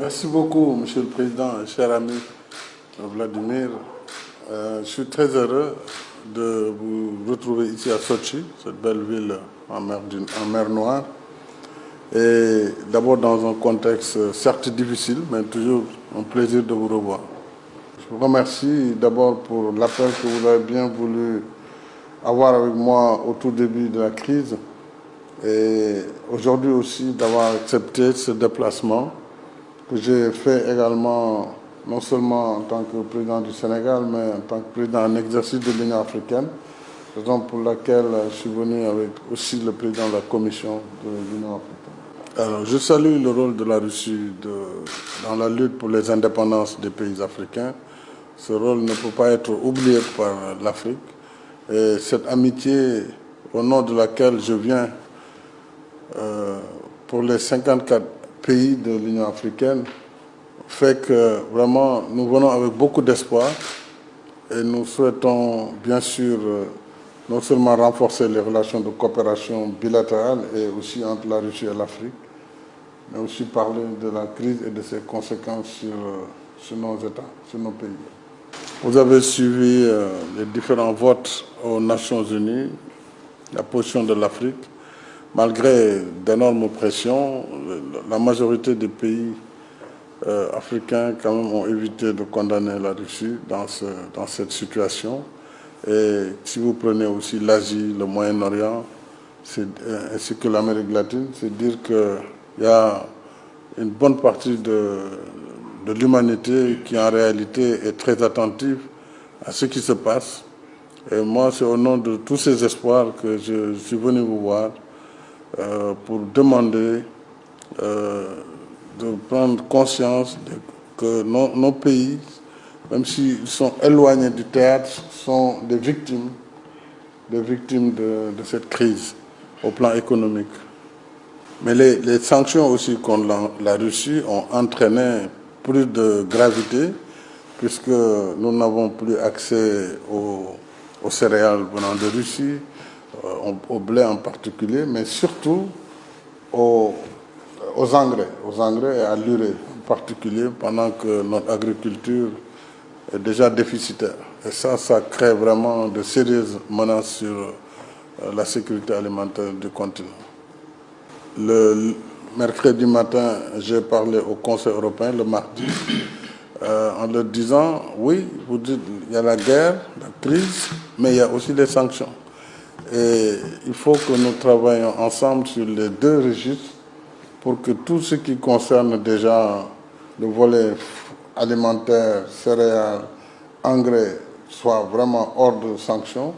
Merci beaucoup, Monsieur le Président, cher ami Vladimir. Je suis très heureux de vous retrouver ici à Sotchi, cette belle ville en mer Noire. Et d'abord dans un contexte certes difficile, mais toujours un plaisir de vous revoir. Je vous remercie d'abord pour l'appel que vous avez bien voulu avoir avec moi au tout début de la crise et aujourd'hui aussi d'avoir accepté ce déplacement que j'ai fait également, non seulement en tant que président du Sénégal, mais en tant que président en exercice de l'Union africaine, raison pour laquelle je suis venu avec aussi le président de la Commission de l'Union africaine. Alors, je salue le rôle de la Russie dans la lutte pour les indépendances des pays africains. Ce rôle ne peut pas être oublié par l'Afrique. Et cette amitié, au nom de laquelle je viens pour les 54 pays de l'Union africaine, fait que vraiment nous venons avec beaucoup d'espoir et nous souhaitons bien sûr non seulement renforcer les relations de coopération bilatérale et aussi entre la Russie et l'Afrique, mais aussi parler de la crise et de ses conséquences sur nos États, sur nos pays. Vous avez suivi les différents votes aux Nations Unies, la position de l'Afrique. Malgré d'énormes pressions, la majorité des pays africains quand même ont évité de condamner la Russie dans cette situation. Et si vous prenez aussi l'Asie, le Moyen-Orient, ainsi que l'Amérique latine, c'est dire qu'il y a une bonne partie de l'humanité qui en réalité est très attentive à ce qui se passe. Et moi, c'est au nom de tous ces espoirs que je suis venu vous voir pour demander de prendre conscience que nos pays, même s'ils sont éloignés du théâtre, sont des victimes de cette crise au plan économique. Mais les sanctions aussi contre la Russie ont entraîné plus de gravité puisque nous n'avons plus accès aux céréales venant de Russie, au blé en particulier, mais surtout aux engrais et à l'urée en particulier, pendant que notre agriculture est déjà déficitaire. Et ça crée vraiment de sérieuses menaces sur la sécurité alimentaire du continent. Le mercredi matin, j'ai parlé au Conseil européen, le mardi, en leur disant, oui, vous dites, il y a la guerre, la crise, mais il y a aussi les sanctions. Et il faut que nous travaillions ensemble sur les deux registres pour que tout ce qui concerne déjà le volet alimentaire, céréales, engrais, soit vraiment hors de sanctions.